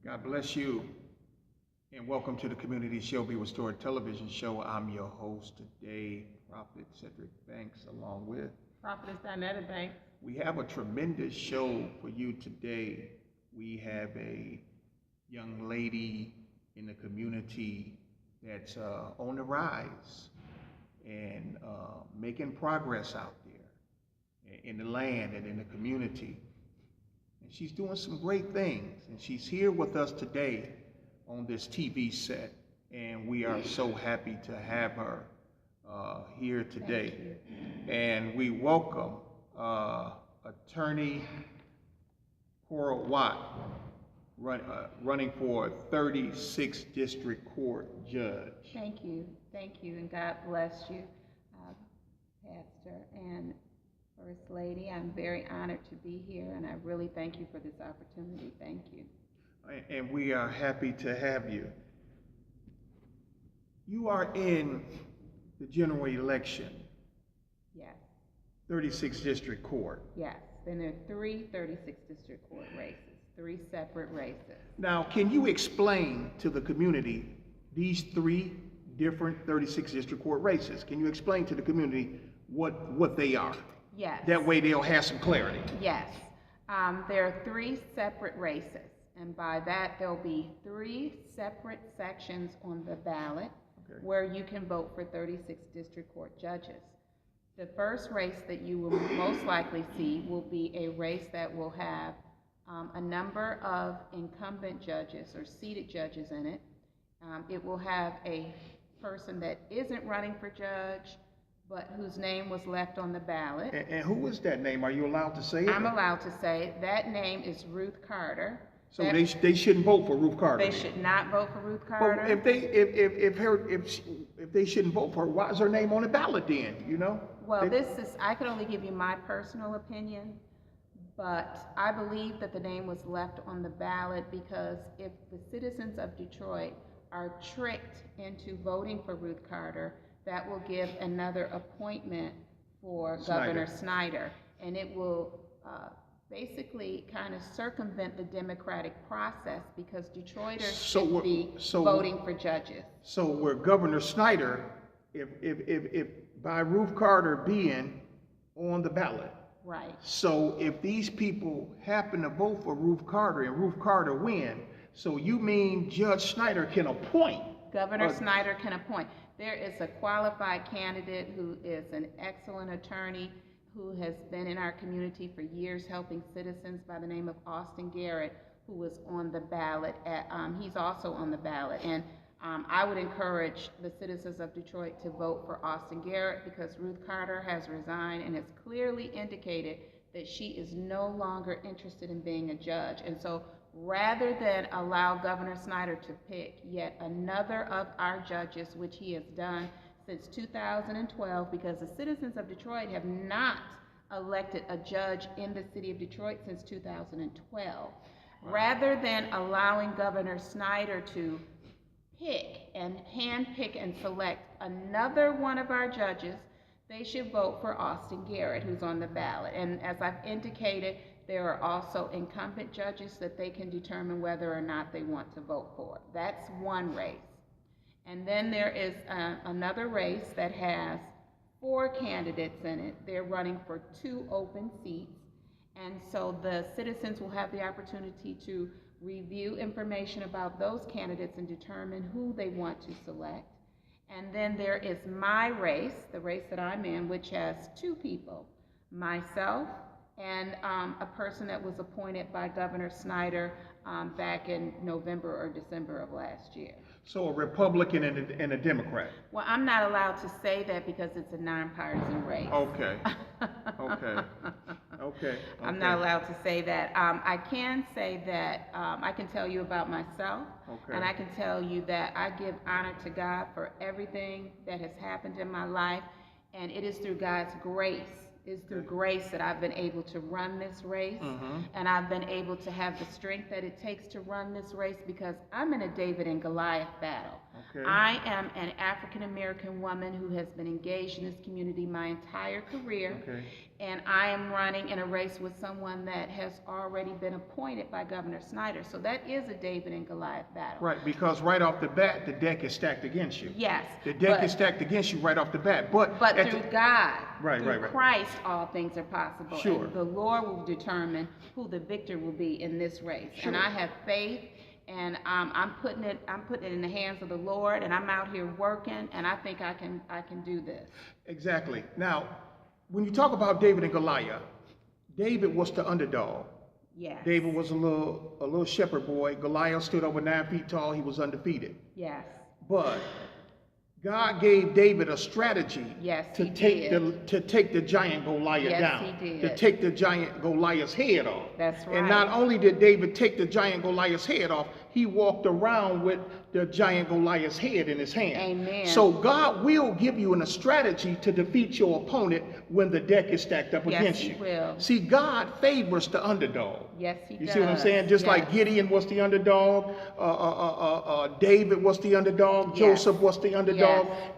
God bless you, and welcome to the Community Shall Be Restored television show. I'm your host today, Prophet Cedric Banks, along with Prophetess Dinetta Banks. we have a tremendous show for you today. We have a young lady in the community that's on the rise and making progress out there in the land and in the community. And she's doing some great things, and she's here with us today on this TV set, and we are so happy to have her here today. And we welcome Attorney Cora Watt, running for 36th District Court Judge. Thank you, and God bless you, Pastor and First Lady. I'm very honored to be here, and I really thank you for this opportunity. Thank you. And we are happy to have you. You are in the general election. Yes. 36th District Court. Yes, and there are three 36th District Court races, three separate races. Now, can you explain to the community these three different 36th District Court races? Can you explain to the community what they are? Yes. That way they'll have some clarity. Yes. There are three separate races, and by that there'll be three separate sections on the ballot where you can vote for 36 District Court judges. The first race that you will most likely see will be a race that will have a number of incumbent judges or seated judges in it. It will have a person that isn't running for judge, but whose name was left on the ballot. And who is that name? Are you allowed to say it? I'm allowed to say it. That name is Ruth Carter. So they shouldn't vote for Ruth Carter. They should not vote for Ruth Carter. But if they shouldn't vote for her, why is her name on the ballot then? You know? Well, I can only give you my personal opinion, but I believe that the name was left on the ballot because if the citizens of Detroit are tricked into voting for Ruth Carter, that will give another appointment for Governor Snyder, and it will basically kind of circumvent the democratic process because Detroiters should be voting for judges. So where Governor Snyder, if by Ruth Carter being on the ballot, right? So if these people happen to vote for Ruth Carter and Ruth Carter win, so you mean Judge Snyder can appoint? Governor Snyder can appoint. There is a qualified candidate who is an excellent attorney who has been in our community for years helping citizens by the name of Austin Garrett, who was on the ballot. He's also on the ballot. And I would encourage the citizens of Detroit to vote for Austin Garrett because Ruth Carter has resigned and has clearly indicated that she is no longer interested in being a judge. And so rather than allow Governor Snyder to pick yet another of our judges, which he has done since 2012, because the citizens of Detroit have not elected a judge in the city of Detroit since 2012. Rather than allowing Governor Snyder to handpick and select another one of our judges, they should vote for Austin Garrett, who's on the ballot. And as I've indicated, there are also incumbent judges that they can determine whether or not they want to vote for. That's one race. And then there is another race that has 4 candidates in it. They're running for 2 open seats. And so the citizens will have the opportunity to review information about those candidates and determine who they want to select. And then there is my race, the race that I'm in, which has 2 people, myself and a person that was appointed by Governor Snyder back in November or December of last year. So a Republican and a Democrat. Well, I'm not allowed to say that because it's a nonpartisan race. Okay. I'm not allowed to say that. I can say that I can tell you about myself, and I can tell you that I give honor to God for everything that has happened in my life, and it is through God's grace. It's through grace that I've been able to run this race, and I've been able to have the strength that it takes to run this race because I'm in a David and Goliath battle. Okay. I am an African American woman who has been engaged in this community my entire career. Okay. And I am running in a race with someone that has already been appointed by Governor Snyder. So that is a David and Goliath battle. Right, because right off the bat, the deck is stacked against you. Yes. The deck is stacked against you right off the bat. But through God, Right, through right, right. Christ, all things are possible. Sure. And the Lord will determine who the victor will be in this race. Sure. And I have faith, and I'm putting it in the hands of the Lord, and I'm out here working, and I think I can do this. Exactly. Now, when you talk about David and Goliath, David was the underdog. Yes. David was a little shepherd boy. Goliath stood over 9 feet tall. He was undefeated. Yes. But God gave David a strategy to take the giant Goliath down. Yes, he did. To take the giant Goliath's head off. That's right. And not only did David take the giant Goliath's head off, he walked around with the giant Goliath's head in his hand. Amen. So God will give you a strategy to defeat your opponent when the deck is stacked up against you. Yes, he will. See, God favors the underdog. Yes, he does. You see what I'm saying? Just like Gideon was the underdog, David was the underdog, Joseph was the underdog.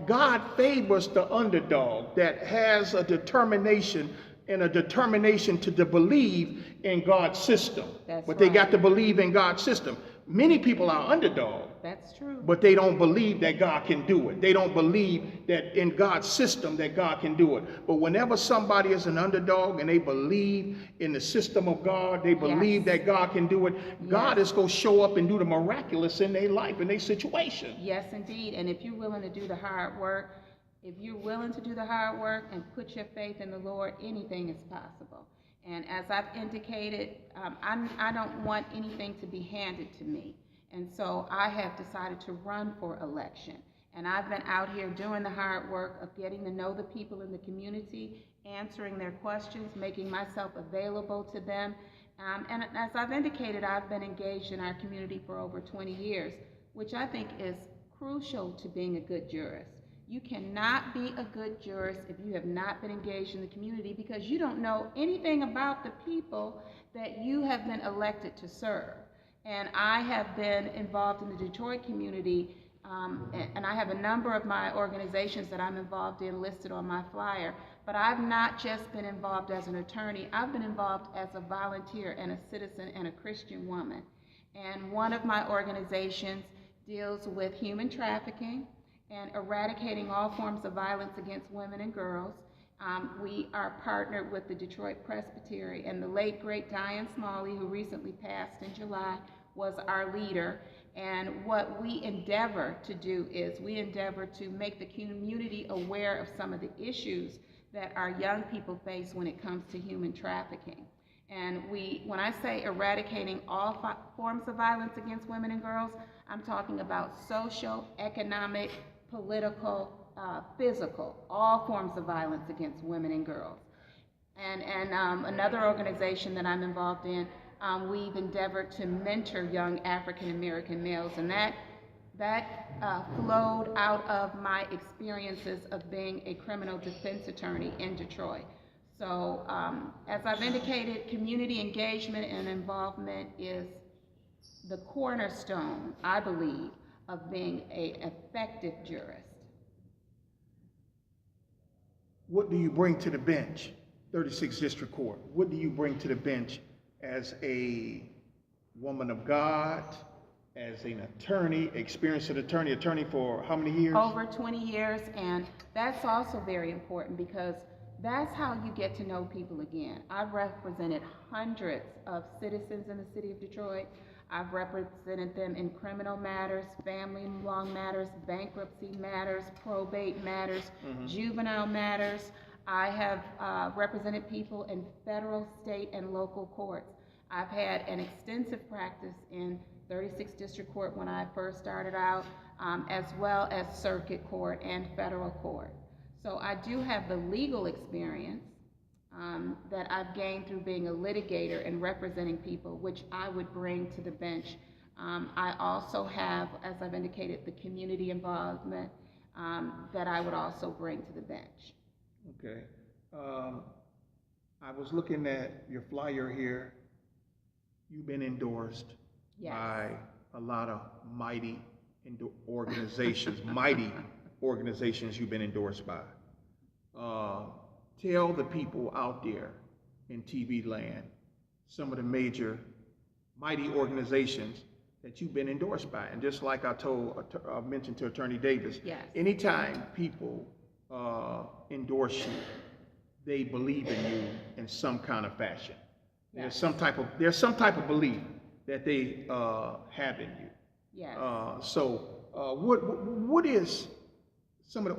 God favors the underdog that has a determination to believe in God's system. But they got to believe in God's system. Many people are underdog. That's true. But they don't believe that God can do it. They don't believe that in God's system that God can do it. But whenever somebody is an underdog and they believe in the system of God, they believe that God can do it, God is going to show up and do the miraculous in their life, in their situation. Yes, indeed. And if you're willing to do the hard work, and put your faith in the Lord, anything is possible. And as I've indicated, I don't want anything to be handed to me. And so I have decided to run for election. And I've been out here doing the hard work of getting to know the people in the community, answering their questions, making myself available to them. And as I've indicated, I've been engaged in our community for over 20 years, which I think is crucial to being a good jurist. You cannot be a good jurist if you have not been engaged in the community, because you don't know anything about the people that you have been elected to serve. And I have been involved in the Detroit community, and I have a number of my organizations that I'm involved in listed on my flyer. But I've not just been involved as an attorney. I've been involved as a volunteer and a citizen and a Christian woman. And one of my organizations deals with human trafficking and eradicating all forms of violence against women and girls. We are partnered with the Detroit Presbytery, and the late, great Diane Smalley, who recently passed in July, was our leader. And what we endeavor to do is we endeavor to make the community aware of some of the issues that our young people face when it comes to human trafficking. And when I say eradicating all forms of violence against women and girls, I'm talking about social, economic, political, physical, all forms of violence against women and girls. And another organization that I'm involved in, we've endeavored to mentor young African American males, and that flowed out of my experiences of being a criminal defense attorney in Detroit. So as I've indicated, community engagement and involvement is the cornerstone, I believe, of being an effective jurist. What do you bring to the bench, 36th District Court? What do you bring to the bench as a woman of God, as an attorney, experienced attorney for how many years? Over 20 years, and that's also very important because that's how you get to know people again. I've represented hundreds of citizens in the city of Detroit. I've represented them in criminal matters, family law matters, bankruptcy matters, probate matters, juvenile matters. I have represented people in federal, state, and local courts. I've had an extensive practice in 36th District Court when I first started out, as well as circuit court and federal court. So I do have the legal experience that I've gained through being a litigator and representing people, which I would bring to the bench. I also have, as I've indicated, the community involvement that I would also bring to the bench. Okay. I was looking at your flyer here. You've been endorsed by a lot of mighty organizations, mighty organizations you've been endorsed by. Tell the people out there in TV land some of the major, mighty organizations that you've been endorsed by. And just like I mentioned to Attorney Davis, Yes. anytime people endorse you, they believe in you in some kind of fashion. Yes. There's some type of belief that they have in you. Yes. What is some of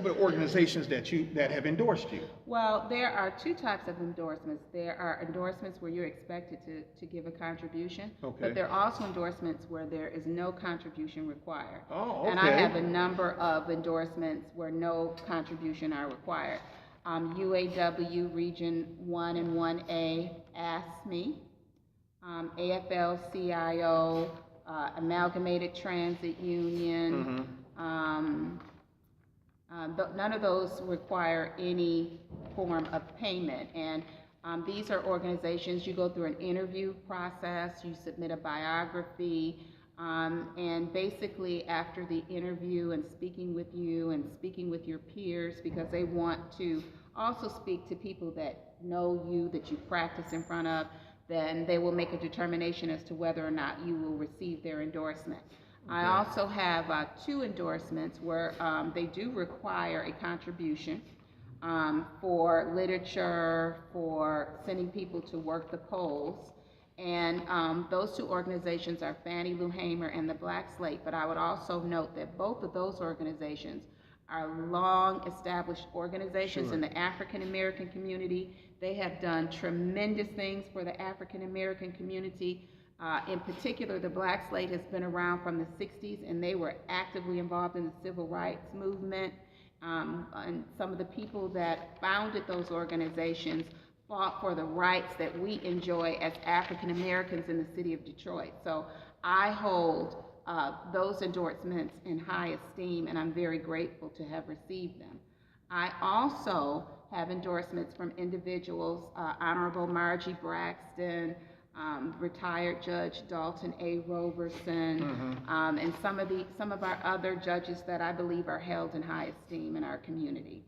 the organizations that have endorsed you? Well, there are two types of endorsements. There are endorsements where you're expected to give a contribution, Okay. but there are also endorsements where there is no contribution required. Oh, okay. And I have a number of endorsements where no contribution are required. UAW Region 1 and 1A ASME, AFL-CIO, Amalgamated Transit Union. Mm-hmm. None of those require any form of payment. And these are organizations, you go through an interview process, you submit a biography, and basically after the interview and speaking with you and speaking with your peers, because they want to also speak to people that know you, that you practice in front of, then they will make a determination as to whether or not you will receive their endorsement. Okay. I also have two endorsements where they do require a contribution for literature, for sending people to work the polls. And those two organizations are Fannie Lou Hamer and the Black Slate. But I would also note that both of those organizations are long-established organizations. Sure. In the African American community. They have done tremendous things for the African American community. In particular, the Black Slate has been around from the 60s, and they were actively involved in the civil rights movement. And some of the people that founded those organizations fought for the rights that we enjoy as African Americans in the city of Detroit. So I hold those endorsements in high esteem, and I'm very grateful to have received them. I also have endorsements from individuals, Honorable Margie Braxton, retired Judge Dalton A. Roberson, mm-hmm. And some of our other judges that I believe are held in high esteem in our community.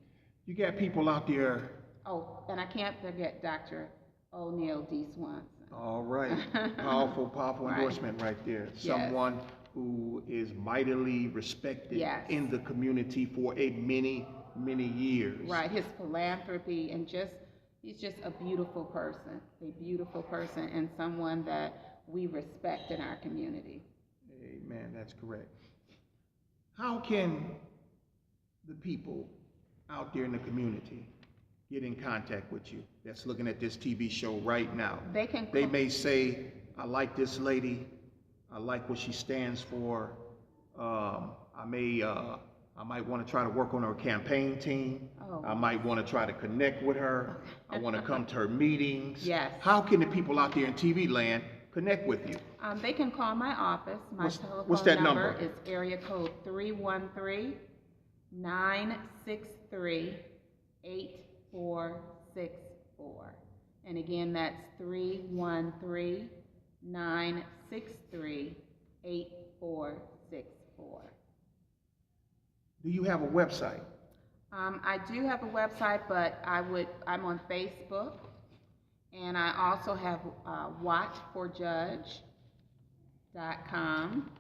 You got people out there. Oh, and I can't forget Dr. O'Neal D. Swanson. All right, powerful right. Endorsement right there. Yes. Someone who is mightily respected yes. in the community for many years. Right, his philanthropy and he's just a beautiful person, and someone that we respect in our community. Amen, that's correct. How can the people out there in the community get in contact with you that's looking at this TV show right now? They may say, I like this lady, I like what she stands for, I might want to try to work on her campaign team. Oh. I might want to try to connect with her. I want to come to her meetings. Yes. How can the people out there in TV land connect with you? They can call my office. My telephone what's that number? Is area code 313-963-8464. And again, that's 313-963-8464. Do you have a website? I do have a website, but I'm on Facebook, and I also have watchforjudge.com,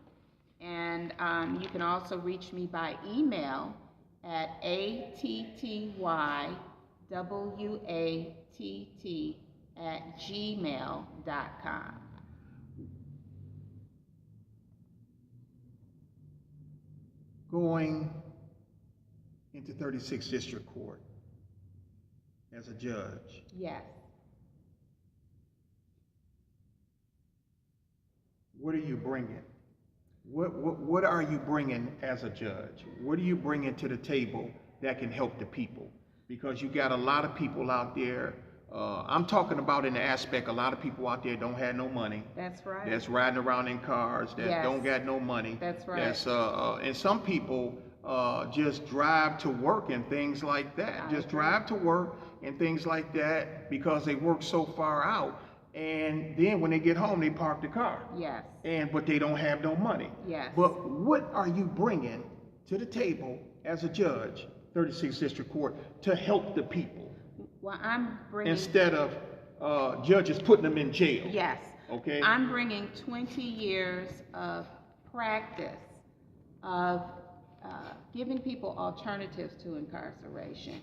and you can also reach me by email at attywatt@gmail.com. Going into 36th District Court as a judge. Yes. What are you bringing? What are you bringing as a judge? What are you bringing to the table that can help the people? Because you got a lot of people out there. I'm talking about in the aspect, a lot of people out there don't have no money. That's right. That's riding around in cars that yes. don't got no money. That's right. That's and some people just drive to work and things like that. Drive to work and things like that because they work so far out. and then when they get home, they park the car. Yes. But they don't have no money. Yes. But what are you bringing to the table as a judge, 36th District Court, to help the people? Well, I'm bringing... Instead of judges putting them in jail. Yes. Okay. I'm bringing 20 years of practice of giving people alternatives to incarceration,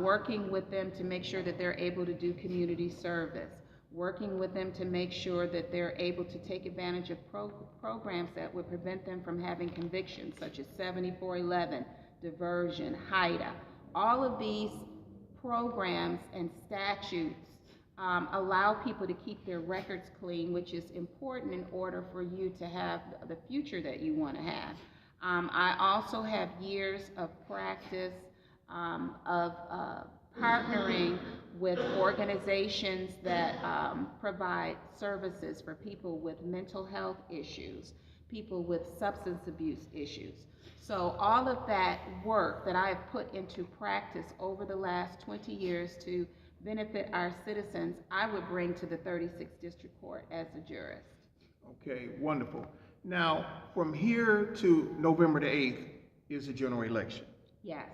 working with them to make sure that they're able to do community service, working with them to make sure that they're able to take advantage of programs that would prevent them from having convictions, such as 7411, diversion, HIDA. All of these programs and statutes allow people to keep their records clean, which is important in order for you to have the future that you want to have. I also have years of practice of partnering with organizations that provide services for people with mental health issues, people with substance abuse issues. So all of that work that I have put into practice over the last 20 years to benefit our citizens, I would bring to the 36th District Court as a jurist. Okay, wonderful. Now, from here to November the 8th is the general election. Yes.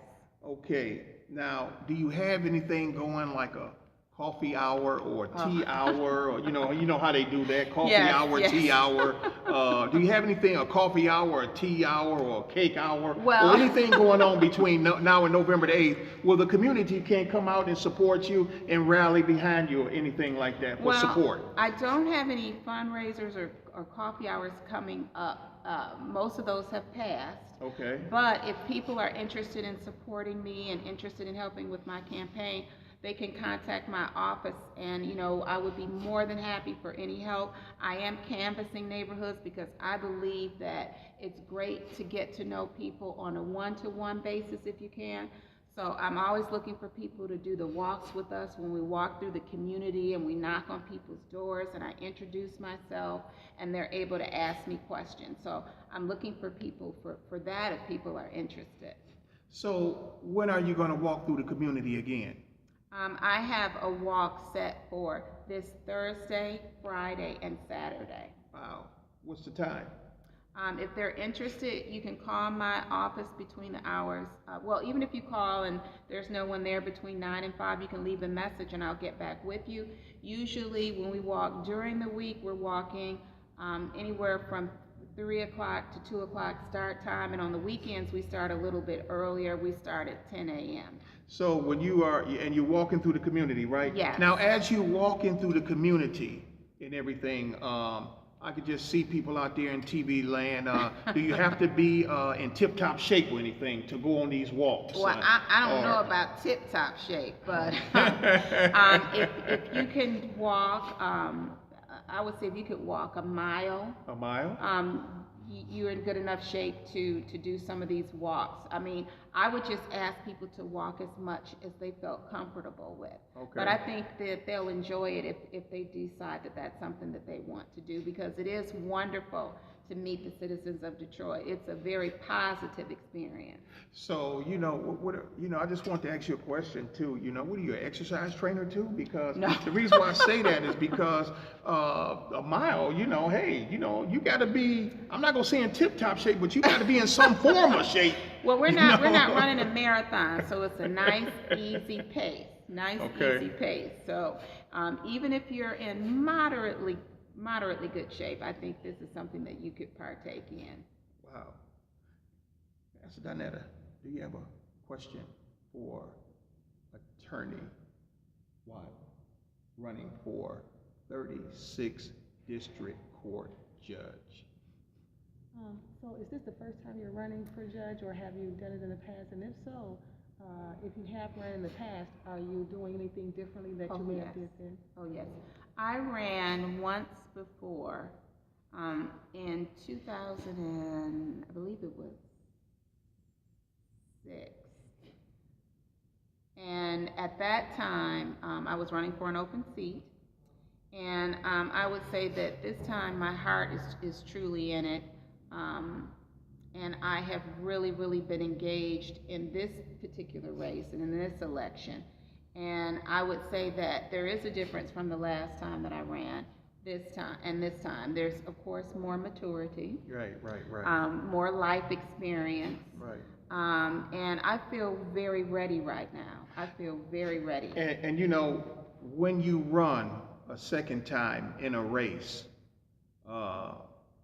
Okay, now, do you have anything going like a coffee hour or tea hour, or you know how they do that, coffee hour, yes. tea hour. Do you have anything, a coffee hour, a tea hour, or a cake hour, well, or anything going on between now and November the 8th? Well, the community can come out and support you and rally behind you or anything like that for support. I don't have any fundraisers or coffee hours coming up. Most of those have passed. Okay. But if people are interested in supporting me and interested in helping with my campaign, they can contact my office, and I would be more than happy for any help. I am canvassing neighborhoods because I believe that it's great to get to know people on a one-to-one basis if you can. So I'm always looking for people to do the walks with us when we walk through the community and we knock on people's doors and I introduce myself and they're able to ask me questions. So I'm looking for people for that if people are interested. So when are you going to walk through the community again? I have a walk set for this Thursday, Friday, and Saturday. Wow. What's the time? If they're interested, you can call my office between the hours. Well, even if you call and there's no one there between 9 and 5, you can leave a message and I'll get back with you. Usually when we walk during the week, we're walking anywhere from 3 o'clock to 2 o'clock start time, and on the weekends we start a little bit earlier. We start at 10 a.m. So when you're walking through the community, right? Yes. Now, as you're walking through the community and everything, I could just see people out there in TV land. Do you have to be in tip-top shape or anything to go on these walks? Well, I don't know about tip-top shape, but if you can walk, I would say if you could walk a mile. A mile? You're in good enough shape to do some of these walks. I mean, I would just ask people to walk as much as they felt comfortable with. Okay. But I think that they'll enjoy it if they decide that that's something that they want to do, because it is wonderful to meet the citizens of Detroit. It's a very positive experience. So, I just want to ask you a question too. What are you, an exercise trainer too? Because No. The reason why I say that is because a mile, hey, you got to be, I'm not going to say in tip-top shape, but you got to be in some form of shape. Well, we're not running a marathon, so it's a nice, easy pace. Easy pace. So even if you're in moderately good shape, I think this is something that you could partake in. Wow. Pastor Donetta, do you have a question for Attorney Watt running for 36th District Court Judge? So is this the first time you're running for judge, or have you done it in the past? And if so, if you have run in the past, are you doing anything differently that you may have did then? Oh, yes. I ran once before in 2000, and I believe it was 6. And at that time, I was running for an open seat. And I would say that this time my heart is truly in it. And I have really been engaged in this particular race and in this election. And I would say that there is a difference from the last time that I ran. This time, there's of course more maturity, Right. more life experience, Right. and I feel very ready right now. I feel very ready. And you know, when you run a second time in a race, uh,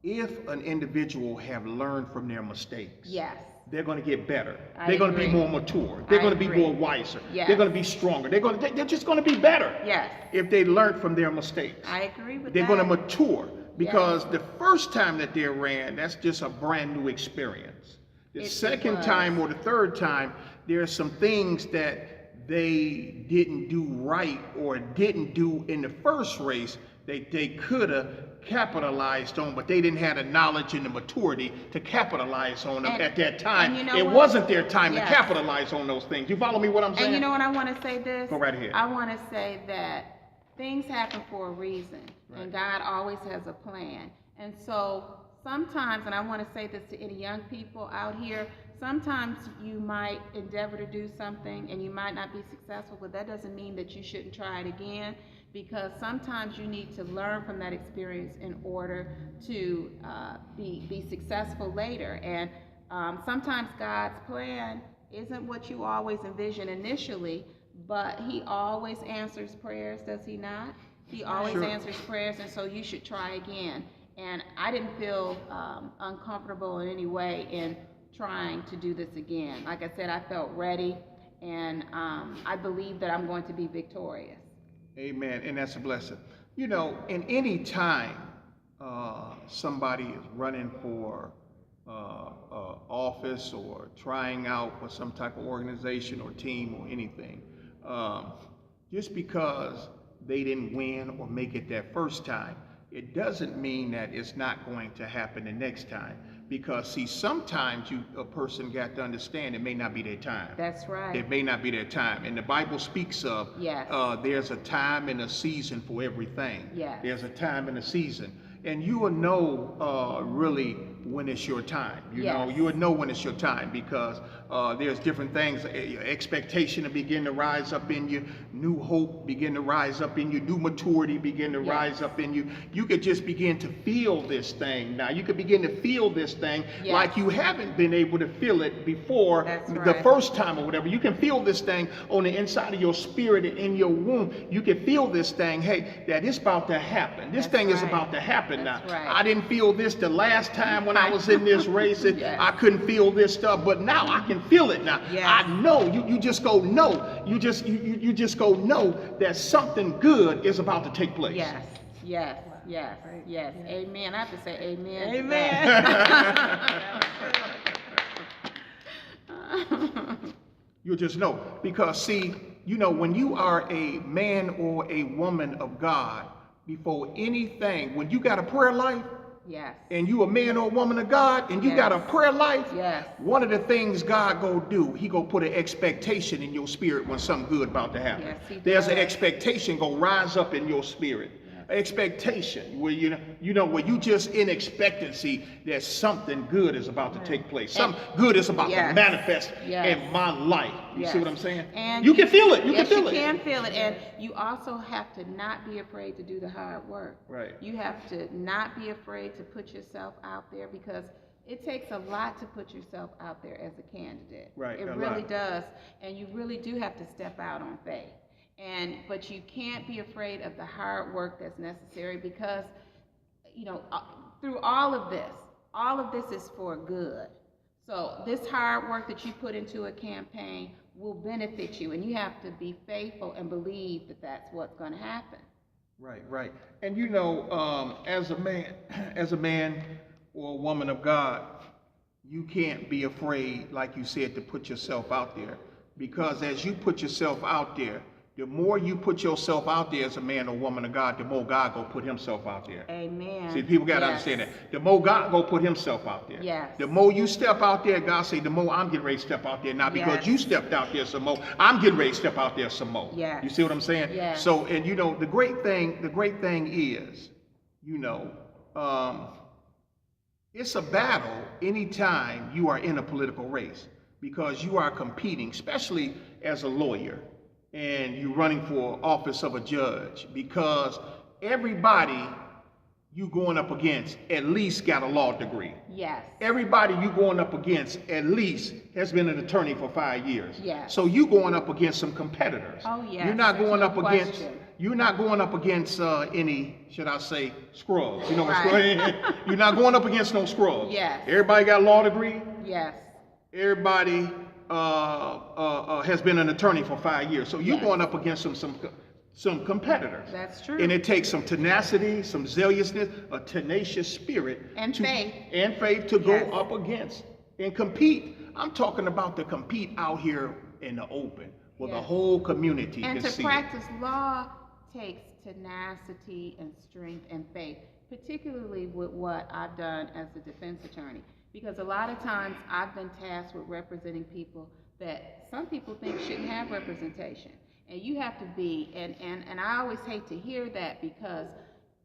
if an individual have learned from their mistakes, Yes. they're going to get better. I They're going to be agree. more mature. They're going to be agree. more wiser. Yes. They're going to be stronger. They're just going to be better. Yes. If they learned from their mistakes. I agree with They're that. going to mature because Yes. the first time that they ran, that's just a brand new experience. The second time or the third time, there are some things that they didn't do right or didn't do in the first race that they could have capitalized on, but they didn't have the knowledge and the maturity to capitalize on them at that time. And you know it what? wasn't their time Yes. to capitalize on those things. You follow me what I'm saying? And you know what, I want to say this. Go right ahead. I want to say that things happen for a reason, Right. and God always has a plan. And so sometimes, and I want to say this to any young people out here, sometimes you might endeavor to do something and you might not be successful, but that doesn't mean that you shouldn't try it again, because sometimes you need to learn from that experience in order to be successful later. And sometimes God's plan isn't what you always envision initially, but he always answers prayers, does he not? He always Sure. answers prayers, and so you should try again. And I didn't feel uncomfortable in any way in trying to do this again. Like I said, I felt ready, and I believe that I'm going to be victorious. Amen. And that's a blessing. You know, in any time somebody is running for office or trying out for some type of organization or team or anything, just because they didn't win or make it that first time, it doesn't mean that it's not going to happen the next time. Because see, sometimes a person got to understand it may not be their time. That's right. It may not be their time. And the Bible speaks of Yes. There's a time and a season for everything. Yes. There's a time and a season. And you will know really when it's your time. You know, Yes. you would know when it's your time, because there's different things. Expectation to begin to rise up in you. New hope begin to rise up in you. New maturity begin to Yes. rise up in you. You could just begin to feel this thing now. You could begin to feel this thing Yes. like you haven't been able to feel it before. That's the right. first time or whatever. You can feel this thing on the inside of your spirit and in your womb. You can feel this thing, hey, that it's about to happen. This That's thing is right. about to happen That's now. right. I didn't feel this the last time when I was in this race. And Yes. I couldn't feel this stuff, but now I can feel it now. Yes. I know. You just go know. You just go know that something good is about to take place. Yes, yes, yes, Right. yes. Yeah. Amen. I have to say amen. to Amen. that. You just know. Because see, you know, when you are a man or a woman of God, before anything, when you got a prayer life, Yes. and you a man or a woman of God, and you got a Yes. prayer life, Yes. one of the things God go do, he go put an expectation in your spirit when something good about to happen. Yes, he There's an does. expectation go rise up in your spirit. Expectation where where you just in expectancy that something good is about to take place. Something good is about to Yes. manifest Yes. in my life. You Yes. see what I'm saying? And you can feel it. You yes, can feel you it. can feel it. And you also have to not be afraid to do the hard work. Right. You have to not be afraid to put yourself out there, because it takes a lot to put yourself out there as a candidate. Right, It a really lot. does. And you really do have to step out on faith. But you can't be afraid of the hard work that's necessary, because, through all of this is for good. So this hard work that you put into a campaign will benefit you, and you have to be faithful and believe that that's what's going to happen. Right. And as a man or a woman of God, you can't be afraid, like you said, to put yourself out there. Because as you put yourself out there, the more you put yourself out there as a man or woman of God, the more God go put himself out there. Amen. See, people got to Yes. understand that. The more God go put himself out there. Yes. The more you step out there, God say, the more I'm getting ready to step out there. Now, because Yes. you stepped out there some more, I'm getting ready to step out there some more. Yes. You see what I'm saying? Yes. So, and the great thing is, it's a battle anytime you are in a political race, because you are competing, especially as a lawyer. and you're running for office of a judge, because everybody you going up against at least got a law degree. Yes. Everybody you going up against at least has been an attorney for 5 years. Yes. So you going up against some competitors. Oh, yes, You're not there's going no up against. question. You're not going up against any, should I say, scrubs. You know what Right. scrubs? You're not going up against no scrubs. Yes. Everybody got a law degree. Yes. Everybody has been an attorney for 5 years. So you're Yes. going up against some competitors. That's true. And it takes some tenacity, some zealousness, a tenacious spirit. And faith. And faith to Yes. go up against and compete. I'm talking about to compete out here in the open where the Yes. whole community And can to see practice law takes tenacity and strength and faith, particularly with what I've done as a defense attorney. Because a lot of times I've been tasked with representing people that some people think shouldn't have representation. And you have to be, and I always hate to hear that, because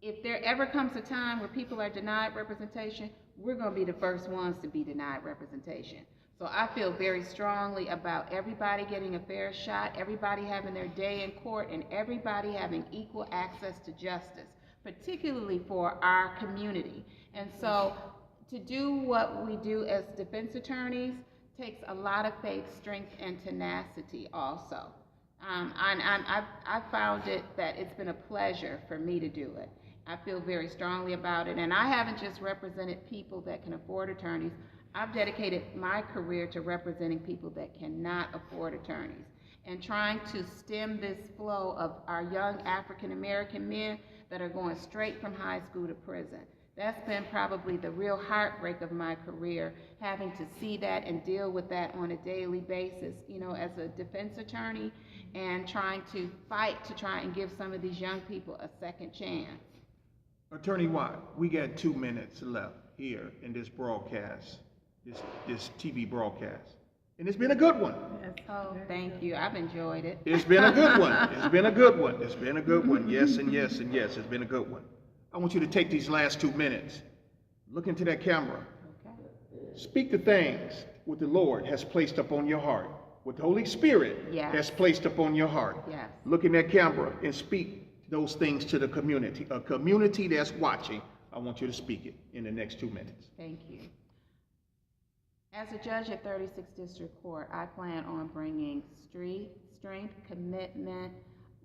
if there ever comes a time where people are denied representation, we're going to be the first ones to be denied representation. So I feel very strongly about everybody getting a fair shot, everybody having their day in court, and everybody having equal access to justice, particularly for our community. And so to do what we do as defense attorneys takes a lot of faith, strength, and tenacity also. I've found it that it's been a pleasure for me to do it. I feel very strongly about it, and I haven't just represented people that can afford attorneys. I've dedicated my career to representing people that cannot afford attorneys and trying to stem this flow of our young African American men that are going straight from high school to prison. That's been probably the real heartbreak of my career, having to see that and deal with that on a daily basis, you know, as a defense attorney, and trying to fight to try and give some of these young people a second chance. Attorney Watt, we got 2 minutes left here in this broadcast, this TV broadcast. And it's been a good one. Yes. Oh, thank you. I've enjoyed it. It's been a good one. It's been a good one. It's been a good one. Yes and yes and yes. It's been a good one. I want you to take these last 2 minutes. Look into that camera. Okay. Speak the things what the Lord has placed upon your heart, what the Holy Spirit Yes. has placed upon your heart. Yes. Look in that camera and speak those things to the community. A community that's watching, I want you to speak it in the next 2 minutes. Thank you. As a judge at 36th District Court, I plan on bringing strength, commitment,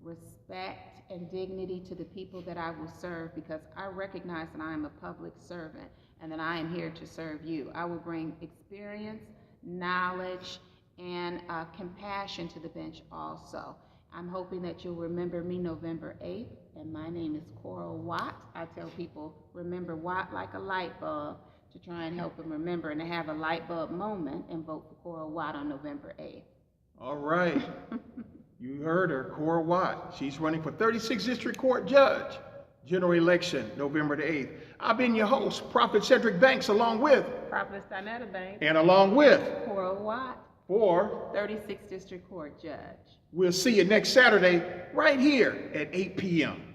respect, and dignity to the people that I will serve, because I recognize that I am a public servant and that I am here to serve you. I will bring experience, knowledge, and compassion to the bench also. I'm hoping that you'll remember me November 8th, and my name is Coral Watt. I tell people, remember Watt like a light bulb, to try and help them remember and to have a light bulb moment, and vote for Coral Watt on November 8th. All right. You heard her, Cora Watt. She's running for 36th District Court Judge. General election, November the 8th. I've been your host, Prophet Cedric Banks, along with Prophetess Dinetta Banks. and along with Coral Watt, for 36th District Court Judge. we'll see you next Saturday right here at 8 p.m.